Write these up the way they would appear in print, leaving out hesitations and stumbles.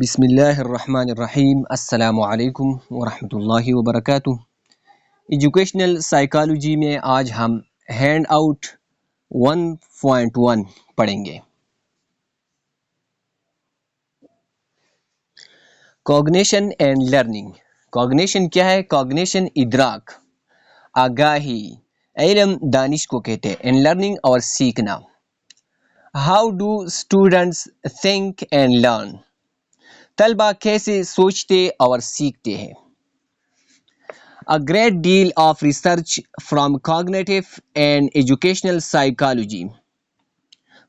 بسم اللہ الرحمن الرحیم۔ السلام علیکم ورحمۃ اللہ وبرکاتہ۔ ایجوکیشنل سائیکالوجی میں آج ہم ہینڈ آؤٹ 1.1 پڑھیں گے۔ Cognition and learning. کوگنیشن کیا ہے؟ کوگنیشن ادراک، آگاہی، علم، دانش کو کہتے ہیں۔ اینڈ لرننگ اور سیکھنا۔ How do students think and learn? طلبہ کیسے سوچتے اور سیکھتے ہیں؟ A great deal of research from cognitive and educational psychology.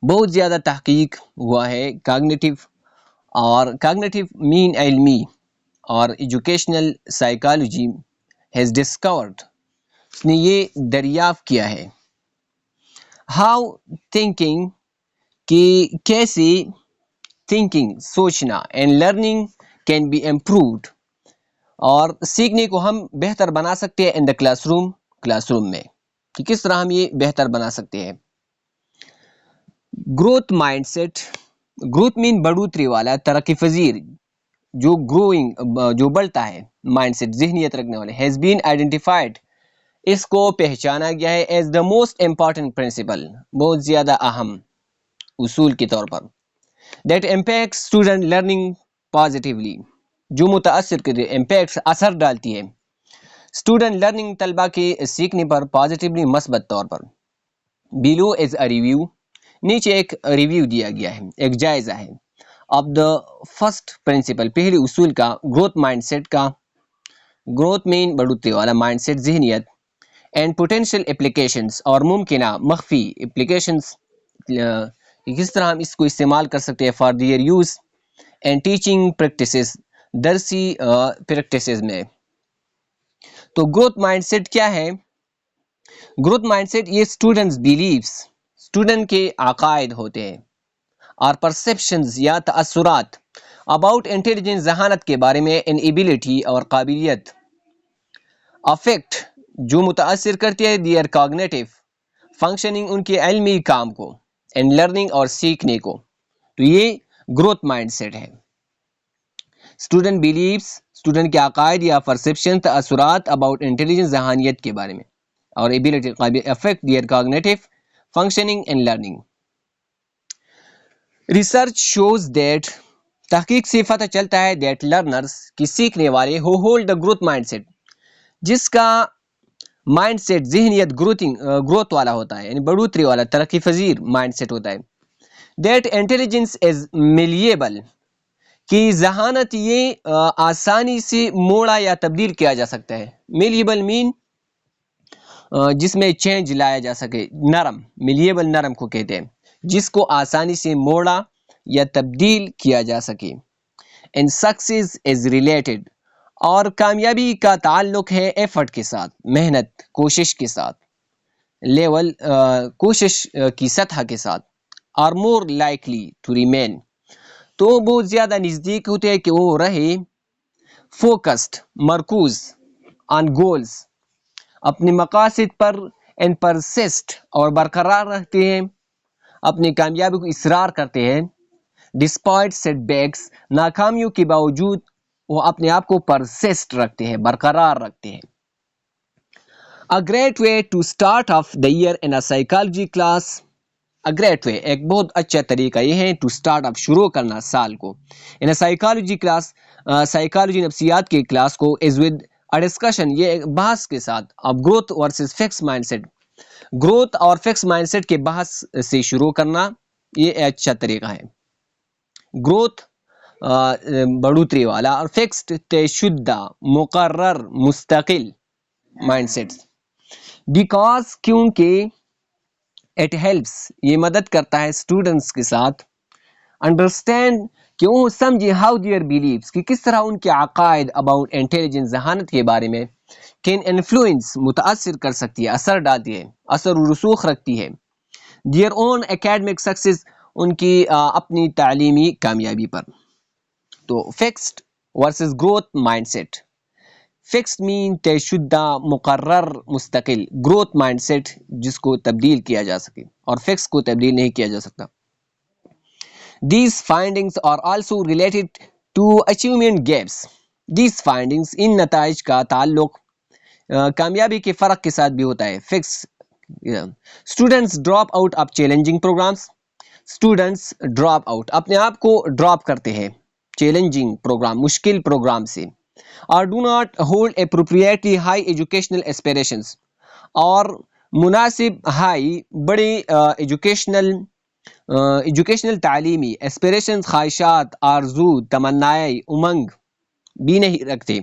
بہت زیادہ تحقیق ہوا ہے cognitive mean علمی اور educational psychology has discovered. اس نے یہ دریافت کیا ہے۔ How thinking کہ کیسے thinking سوچنا and learning can be improved اور سیکھنے کو ہم بہتر بنا سکتے ہیں in the کلاس روم میں، کہ کس طرح ہم یہ بہتر بنا سکتے ہیں۔ گروتھ مائنڈ سیٹ، گروتھ مین بڑھوتری والا، ترقی پذیر، جو بڑھتا ہے، مائنڈ سیٹ ذہنیت رکھنے والے، has been identified، اس کو پہچانا گیا ہے as the most important principle، بہت زیادہ اہم اصول کے طور پر، that impacts student learning positively، جو متاثر کرے، امپیکٹ اثر ڈالتی ہے اسٹوڈنٹ لرننگ طلبہ کے سیکھنے پر پازیٹیولی مثبت طور پر۔ بیلو از اے ریویو، نیچے ایک ریویو دیا گیا ہے، ایک جائزہ ہے آف دا فرسٹ پرنسپل، پہلے اصول کا، گروتھ مائنڈ سیٹ کا، گروتھ مین بڑھوتری والا مائنڈ سیٹ ذہنیت، اینڈ پوٹینشیل اپلیکیشنز اور ممکنہ مخفی اپلیکیشنز، کس طرح ہم اس کو استعمال کر سکتے ہیں for their use and teaching practices, درسی پریکٹسز میں۔ تو گروتھ مائنڈ سیٹ کیا ہے؟ گروتھ مائنڈ سیٹ یہ اسٹوڈنٹس بیلیفز، اسٹوڈنٹ کے عقائد ہوتے ہیں، اور پرسیپشنز یا تاثرات، اباؤٹ انٹیلیجنس ذہانت کے بارے میں، ان ایبلٹی اور قابلیت، افیکٹ جو متاثر کرتی ہے دیئر کاگنیٹیو فنکشننگ ان کے علمی کام کو، اینڈ لرننگ اور سیکھنے کو۔ تو یہ گروتھ مائنڈ سیٹ ہے۔ اسٹوڈنٹ بیلیفز، اسٹوڈنٹ کے عقائد یا پرسیپشن، تاثرات، اباؤٹ انٹیلیجنس ذہانیت کے بارے میں، اور ability affect their cognitive functioning and learning. Research shows that, تحقیق سے پتہ چلتا ہے دیٹ لرنرز کی سیکھنے والے who hold the growth mind set, جس کا مائنڈ سیٹ ذہنیت گروتھ والا ہوتا ہے، یعنی بڑھوتری والا ترقی پذیر مائنڈ سیٹ ہوتا ہے۔ دیٹ انٹیلیجنس از میلیبل، کہ ذہانت یہ آسانی سے موڑا یا تبدیل کیا جا سکتا ہے۔ میلیبل مین جس میں چینج لایا جا سکے، نرم، میلیبل نرم کو کہتے ہیں، جس کو آسانی سے موڑا یا تبدیل کیا جا سکے۔ اینڈ سکسیز از ریلیٹڈ، اور کامیابی کا تعلق ہے ایفرٹ کے ساتھ، محنت، کوشش کے ساتھ، لیول کوشش کی سطح کے ساتھ، are more likely to remain, تو بہت زیادہ نزدیک ہوتے ہیں کہ وہ رہے فوکسڈ، مرکوز، آن گولز، اپنے مقاصد پر، اینڈ پرسسٹ اور برقرار رہتے ہیں، اپنی کامیابی کو اصرار کرتے ہیں، ڈسپائٹ سیٹ بیکس، ناکامیوں کے باوجود وہ اپنے آپ کو پرسسٹ رکھتے ہیں، برقرار رکھتے ہیں۔ A great way to start off the year in a psychology class، A great way، ایک بہت اچھا طریقہ یہ ہے ٹو اسٹارٹ اپ، شروع کرنا سال کو، ان اے سائیکالوجی کلاس، سائیکالوجی نفسیات کی کلاس کو، از ود اے ڈسکشن، یہ ایک بحث کے ساتھ، اب growth versus fix mindset, growth اور فکس مائنڈ سیٹ کے بحث سے شروع کرنا، یہ اچھا طریقہ ہے۔ گروتھ بڑھوتری والا، اور فکسڈ طے شدہ، مقرر، مستقل مائنڈ سیٹ، بیکاز کیونکہ اٹ ہیلپس، یہ مدد کرتا ہے اسٹوڈنٹس کے ساتھ، انڈرسٹینڈ کہ وہ سمجھے، ہاؤ دیئر بیلیفس کہ کس طرح ان کے عقائد، اباؤٹ انٹیلیجنس ذہانت کے بارے میں، کین انفلوئنس متاثر کر سکتی ہے، اثر ڈالتی ہے، اثر و رسوخ رکھتی ہے، دیئر اون اکیڈمک سکسیس، ان کی اپنی تعلیمی کامیابی پر۔ تو fixed versus growth mind set, fixed مین طے شدہ، مقرر، مستقل، گروتھ مائنڈ سیٹ جس کو تبدیل کیا جا سکے، اور فکس کو تبدیل نہیں کیا جا سکتا۔ These findings are also related to achievement gaps. These findings ان نتائج کا تعلق کامیابی کے فرق کے ساتھ بھی ہوتا ہے. Fix students drop out of challenging programs. Students drop out اپنے آپ کو ڈراپ کرتے ہیں چیلنجنگ پروگرام مشکل پروگرام سے. اور do not hold appropriately high educational aspirations اور مناسب ہائی بڑے ایجوکیشنل تعلیمی اسپیریشنز خواہشات آرزو تمنائیں امنگ بھی نہیں رکھتے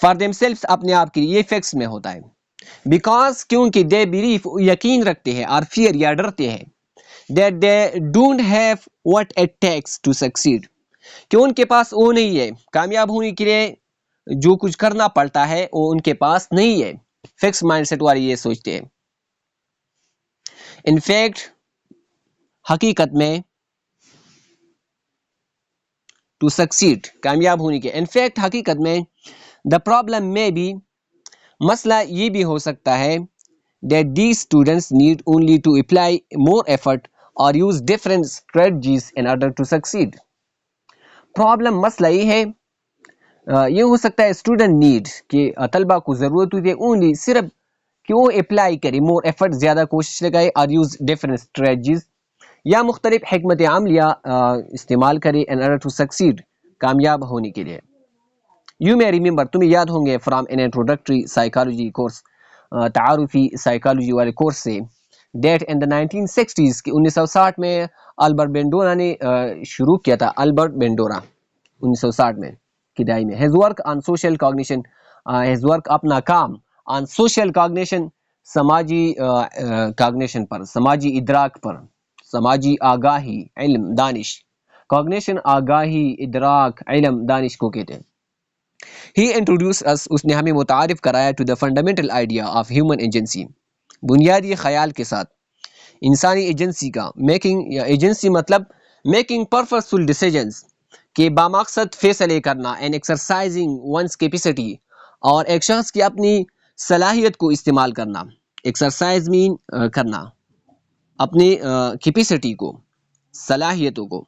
فار دیم سیلفس اپنے آپ کے لیے. یہ فیکس میں ہوتا ہے بیکاز کیونکہ دے بلیف یقین رکھتے ہیں اور فیئر یا ڈرتے ہیں that they don't have what it takes to succeed کہ ان کے پاس وہ نہیں ہے کامیاب ہونے کے لیے جو کچھ کرنا پڑتا ہے وہ ان کے پاس نہیں ہے. فکس مائنڈ سیٹ والے یہ سوچتے ہیں. انفیکٹ حقیقت میں ٹو سکسیڈ کامیاب ہونے کے انفیکٹ حقیقت میں دا پرابلم میں بھی مسئلہ یہ بھی ہو سکتا ہے that these students need only to apply more effort or use different strategies in order to succeed. Problem مسئلہ یہ ہے یہ ہو سکتا ہے اسٹوڈنٹ نیڈ کہ طلبہ کو ضرورت ہوتی ہے اونلی صرف کہ وہ اپلائی کرے مور ایفرٹ زیادہ کوشش لگائے اور یوز ڈفرینٹ اسٹریٹجیز یا مختلف حکمت عملیہ استعمال کرے in order to succeed کامیاب ہونے کے لیے. یو may remember تمہیں یاد ہوں گے from an introductory psychology course تعارفی سائیکالوجی والے کورس سے ڈیٹ ان دا 1960s کہ 1960 میں البرٹ بینڈورا نے شروع کیا تھا. البرٹ بینڈورا 1960 میں کی دہائی میں has work on social cognition has work اپنا کام آن سوشل کاگنیشن سماجی کاگنیشن پر سماجی ادراک پر سماجی آگاہی علم دانش کاگنیشن آگاہی ادراک علم دانش کو کہتے ہیں. He introduced us اس نے ہمیں متعارف کرایا to the fundamental idea of human agency بنیادی خیال کے ساتھ انسانی ایجنسی کا. میکنگ ایجنسی مطلب میکنگ purposeful decisions کہ بامقصد فیصلے کرنا and exercising one's capacity اور ایک شخص کی اپنی صلاحیت کو استعمال کرنا. ایکسرسائز مین کرنا اپنی کیپیسٹی کو صلاحیتوں کو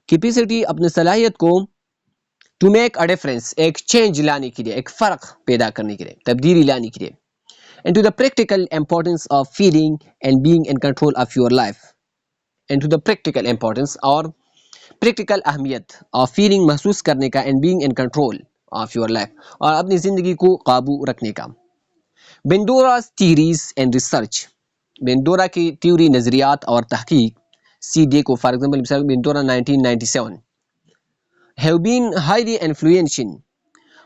کیپیسٹی اپنے صلاحیت کو ٹو میک اے ڈفرینس ایک چینج لانے کے لیے ایک فرق پیدا کرنے کے لیے تبدیلی لانے کے لیے. And to the practical importance of feeling and being in control of your life. And to the practical importance اور پریکٹیکل اہمیت آف فیلنگ محسوس کرنے کا and being in control of your life اور اپنی زندگی کو قابو رکھنے کا. Bandura's theories and research Bandura کی تھیوری نظریات اور تحقیق سی ڈے کو for example Bandura 1997 have been highly influential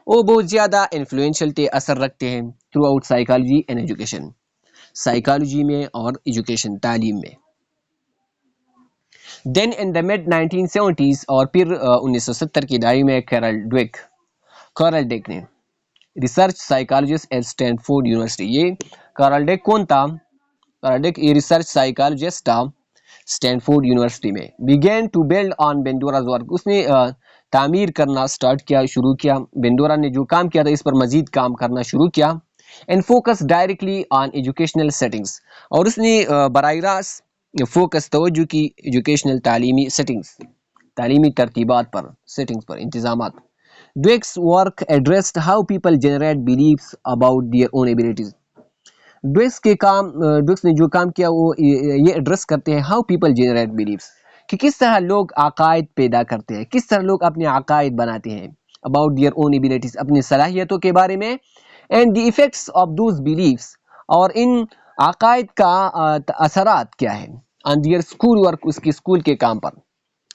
وہ بہت زیادہ انفلوئنشل تھے اثر رکھتے ہیں through out psychology and education psychology میں اور ایجوکیشن تعلیم میں. دین ان دا mid 1970s اور پھر 1970 کی دہائی میں کارل ڈیک نے research psychologist at Stanford University. یہ کارل ڈیک کون تھا؟ کارل ڈیک یہ ریسرچ سائیکالوجسٹ تھا اسٹینفورڈ یونیورسٹی میں. began to build on Bandura's work اس نے تعمیر کرنا سٹارٹ کیا شروع کیا. بینڈورا نے جو کام کیا تھا اس پر مزید کام کرنا شروع کیا. And focus directly on educational settings اور اس نے براہ راست فوکس توجہ کی ایجوکیشنل تعلیمی سیٹنگس تعلیمی ترتیبات پر سیٹنگس پر انتظامات. Dweck's work addressed how people generate beliefs about their own abilities. Dweck's نے جو کام کیا وہ یہ ایڈریس کرتے ہیں ہاؤ پیپل جنریٹ بلیفس کہ کس طرح لوگ عقائد پیدا کرتے ہیں کس طرح لوگ اپنے عقائد بناتے ہیں اباؤٹ دیئر اون ایبلٹیز اپنی صلاحیتوں کے بارے میں. And the effects of those beliefs اور ان عقائد کا اثرات کیا ہے آن دیئر اسکول ورک اس کی اسکول کے کام پر.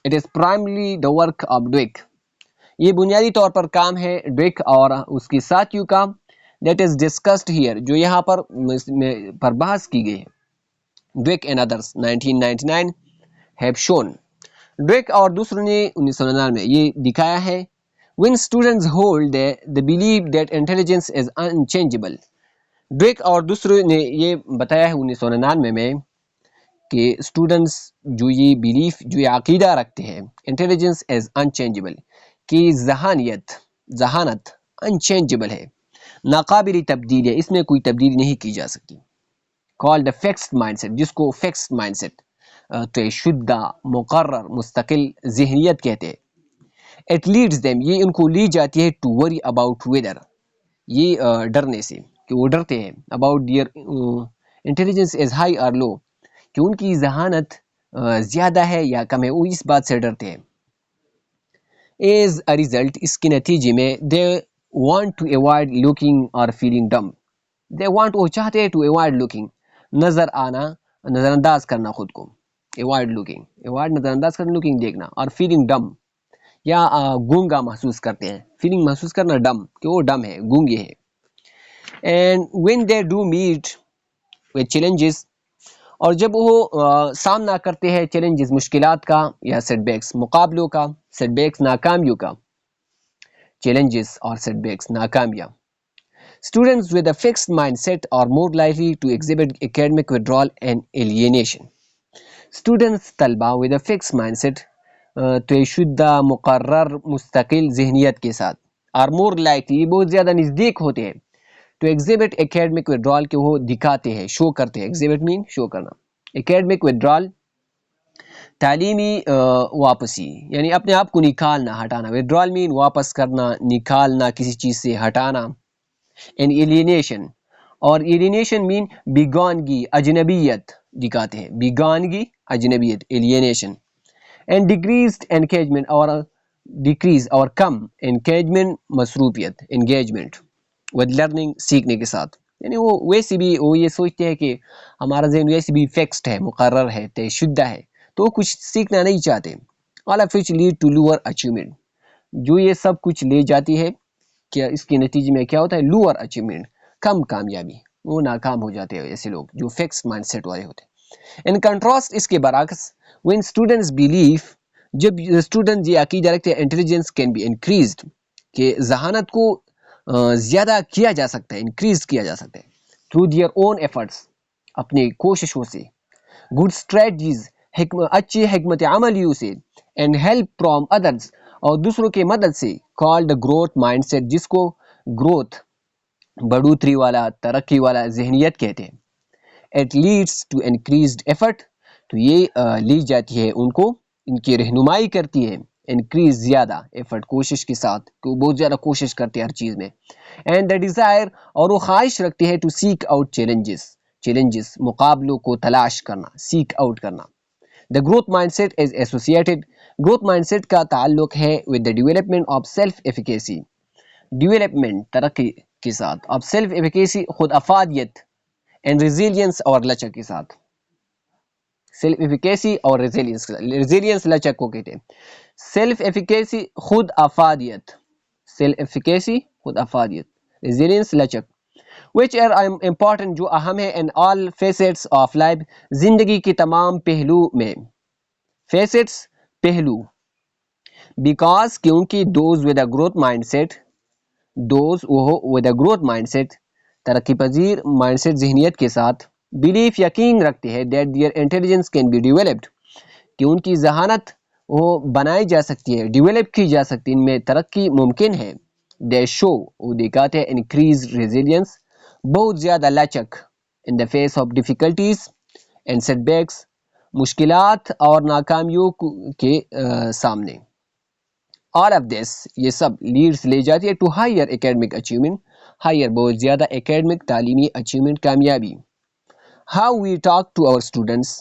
It is primarily the work of Dweck یہ بنیادی طور پر کام ہے ڈویک اور اس کے ساتھیوں کا. دیٹ از ڈسکسڈ ہیئر جو یہاں پر بحث کی گئی ہے. ڈویک اینڈ ادرس 1999 have shown ڈویک اور دوسروں نے 1999 میں یہ دکھایا ہے when students hold the belief that intelligence is unchangeable. ڈویک اور دوسروں نے یہ بتایا ہے 1999 میں کہ اسٹوڈنٹس جو یہ بیلیف جو یہ عقیدہ رکھتے ہیں انٹیلیجنس از انچینجبل کہ ذہانت انچینجبل ہے ناقابل تبدیل ہے اس میں کوئی تبدیلی نہیں کی جا سکتی. called the fixed mindset جس کو fixed mindset طے شدہ مقرر مستقل ذہنیت کہتے ہیں. It leads them, یہ ان کو لی جاتی ہے to worry about whether, یہ ڈرنے سے کہ وہ ڈرتے ہیں about their intelligence is high or low, کہ ان کی ذہانت زیادہ ہے یا کم ہے، وہ اس بات سے ڈرتے ہیں. As a result، اس کے نتیجے میں they want to avoid looking or feeling dumb. They want، وہ چاہتے ہیں to avoid looking، نظر آنا، نظر انداز کرنا خود کو. avoid looking، avoid نظر انداز کرنا، looking دیکھنا، اور feeling dumb یا گونگا محسوس کرتے ہیں. فیلنگ محسوس کرنا ڈم، کہ وہ ڈم ہے، گونگے ہے. And when they do meet with challenges، اور جب وہ سامنا کرتے ہیں چیلنجز مشکلات کا یا سیٹ بیکس مقابلوں کا، سیٹ بیکس ناکامیوں کا، چیلنجز اور سیٹ بیکس ناکامیاں. Students with a fixed mindset are more likely to exhibit academic withdrawal and alienation. Students، طلبہ with a fixed mindset، طے شدہ مقرر مستقل ذہنیت کے ساتھ، are more likely، یہ بہت زیادہ نزدیک ہوتے ہیں، to exhibit academic withdrawal، کہ وہ دکھاتے ہیں، شو کرتے ہیں. exhibit mean شو کرنا. academic withdrawal تعلیمی واپسی، یعنی اپنے آپ کو نکالنا، ہٹانا. withdrawal mean واپس کرنا، نکالنا، کسی چیز سے ہٹانا. and alienation، اور alienation mean بیگانگی، اجنبیت دکھاتے ہیں، بیگانگی، اجنبیت، alienation. and decreased engagement، اور decrease اور کم engagement مصروفیت، engagement with learning، سیکھنے کے ساتھ. یعنی وہ ویسے بھی وہ یہ سوچتے ہیں کہ ہمارا ذہن ویسے بھی فکسڈ ہے، مقرر ہے، طے شدہ ہے، تو وہ کچھ سیکھنا نہیں چاہتے. all of which lead to lower achievement، جو یہ سب کچھ لے جاتی ہے کہ اس کے نتیجے میں کیا ہوتا ہے، lower achievement، کم کامیابی، وہ ناکام ہو جاتے ہیں ایسے لوگ جو فکس مائنڈ سیٹ والے ہوتے ہیں. in contrast، اس کے برعکس، when students believe، جب اسٹوڈنٹ یہ عقیدہ رکھتے ہیں intelligence can be increased، کہ ذہانت کو زیادہ کیا جا سکتا ہے، انکریز کیا جا سکتا ہے through their own efforts، اپنی کوششوں سے، good strategies، اچھی حکمت عملیوں سے، and help from others، اور دوسروں کے مدد سے، called growth mindset، جس کو growth بڑھوتری والا، ترقی والا ذہنیت کہتے ہیں. it leads to increased effort، تو یہ لی جاتی ہے ان کو، ان کی رہنمائی کرتی ہے، انکریز زیادہ، ایفرٹ کوشش کے ساتھ، کہ وہ بہت زیادہ کوشش کرتے ہیں ہر چیز میں. اینڈ دا ڈیزائر، اور وہ خواہش رکھتے ہیں ٹو سیک آؤٹ چیلنجز مقابلوں کو تلاش کرنا، سیک آؤٹ کرنا. The growth mind set is associated, growth mind set کا تعلق ہے with the development of self efficacy, development ترقی کے ساتھ، آف سیلف ایفیکیسی خود افادیت، اینڈ ریزیلینس اور لچک کے ساتھ. سیلف ایفیکیسی اور ریزیلینس لچک کو کہتے ہیں. سیلف ایفیکیسی خود افادیت، سیلف ایفیکیسی خود افادیت، ریزیلینس لچک. which are important، جو اہم ہے in all facets of life، زندگی کے تمام پہلو میں. facets پہلو، because کیونکہ those with a growth mindset، those وہ with a growth mindset، ترقی پذیر مائنڈ سیٹ ذہنیت کے ساتھ، belief یقین رکھتے ہیں that their intelligence can be developed، کہ ان کی ذہانت وہ بنائی جا سکتی ہے، ڈیولپ کی جا سکتی ہے، ان میں ترقی ممکن ہے. they show، وہ دکھاتے ہیں increased resilience، بہت زیادہ لچک in the face of difficulties and setbacks، مشکلات اور ناکامیوں کے سامنے. all of this، یہ سب لیڈس لے جاتی ہے to higher academic achievement، higher بہت زیادہ academic تعلیمی achievement کامیابی. how we talk to our students،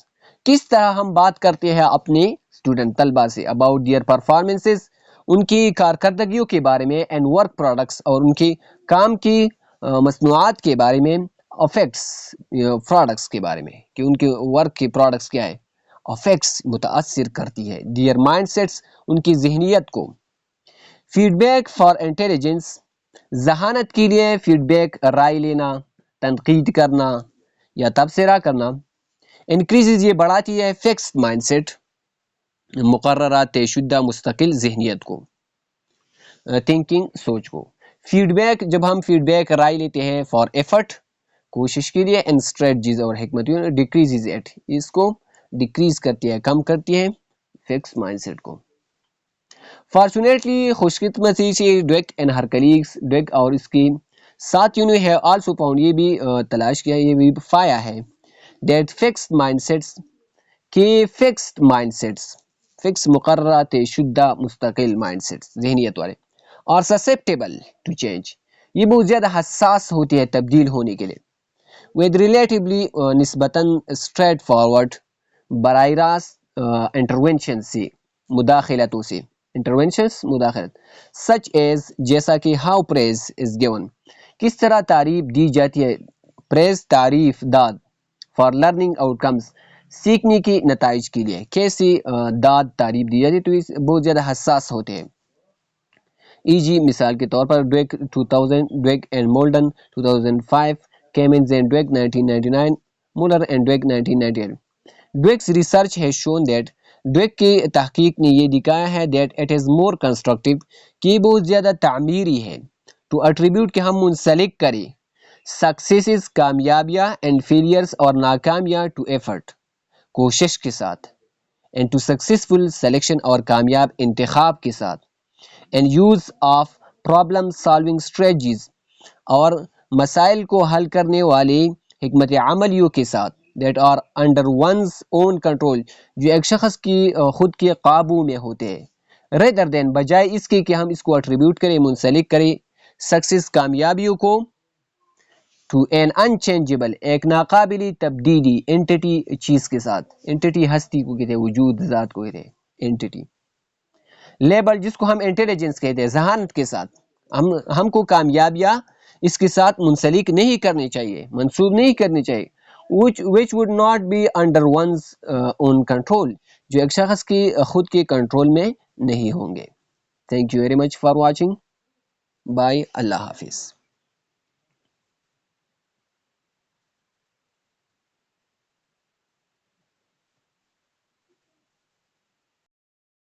کس طرح ہم بات کرتے ہیں اپنے اسٹوڈنٹ طلبہ سے about their performances، ان کی کارکردگیوں کے بارے میں، and work products، اور ان کے کام کی مصنوعات کے بارے میں، affects products کے بارے میں، کہ ان کے ورک کے پروڈکٹس کیا ہے، affects متاثر کرتی ہے their mindsets، ان کی ذہنیت کو. فیڈ بیک فار انٹیلیجنس، ذہانت کے لیے فیڈ بیک، رائے لینا، تنقید کرنا یا تبصرہ کرنا. انکریزز، یہ بڑھاتی ہے فکسڈ مائنڈ سیٹ، مقررہ طے شدہ مستقل ذہنیت کو، تھنکنگ سوچ کو. فیڈ بیک، جب ہم فیڈ بیک رائے لیتے ہیں فار ایفرٹ کوشش کے لیے، اینڈ اسٹریٹجیز اور حکمت، ڈیکریزز ایٹ، اس کو ڈیکریز کرتی ہے، کم کرتی ہے فکس مائنڈ سیٹ کو. فارچونیٹلی، خوش قسمتی سے، ڈویک اینڈ ہر کلیگس، ڈویک اور اس کی ساتھیوں نے ہے آلسو فاؤنڈ، یہ بھی تلاش کیا، یہ بھی پایا ہے، دیٹ فکسڈ مائنڈ سیٹس کہ فکس مقررات شدہ مستقل مائنڈ سیٹس ذہنیت والے اور سسیپٹیبل ٹو چینج، یہ بہت زیادہ حساس ہوتی ہے تبدیل ہونے کے لیے. with relatively نسبتاً اسٹریٹ فارورڈ، براہ راست انٹرونشن سے، مداخلتوں سے، مداخلت، سچ ایز جیسا کہ ہاؤ پریز از گیون، کس طرح تعریف دی جاتی ہے، تعریف داد فار لرننگ آؤٹ کمز، سیکھنے کے نتائج کے لیے کیسے داد تعریف دی جاتی ہے، تو یہ بہت زیادہ حساس ہوتے ہیں. مثال کے طور پر Dweck 2000، Dweck and Molden 2005، Kamins and Dweck 1999، Mueller and Dweck 1998. Dweck's research has shown that Dweck کی تحقیق نے یہ دکھایا ہے that it is more constructive، کہ یہ بہت زیادہ تعمیری ہے، to attribute کہ ہم منسلک کریں successes کامیابیاں and failures اور ناکامیاں to effort کوشش کے ساتھ and to successful selection اور کامیاب انتخاب کے ساتھ and use of problem solving strategies اور مسائل کو حل کرنے والے حکمت عملیوں کے ساتھ that are under one's own control جو ایک شخص کی خود کے قابو میں ہوتے ہیں rather than بجائے اس کے کہ ہم اس کو attribute کریں، منسلک کریں success کامیابیوں کو to an unchangeable ایک ناقابل تبدیلی entity چیز کے ساتھ، entity ہستی کو کہتے ہیں، وجود ذات کو کہتے ہیں entity. لیبل جس کو ہم انٹیلیجنس کہتے ہیں، ذہانت کے ساتھ ہم کو کامیابیاں اس کے ساتھ منسلک نہیں کرنی چاہیے، منسوب نہیں کرنی چاہیے which would not be under one's own control جو ایک شخص کی خود کے کنٹرول میں نہیں ہوں گے. Thank you very much for watching. Bye, اللہ حافظ.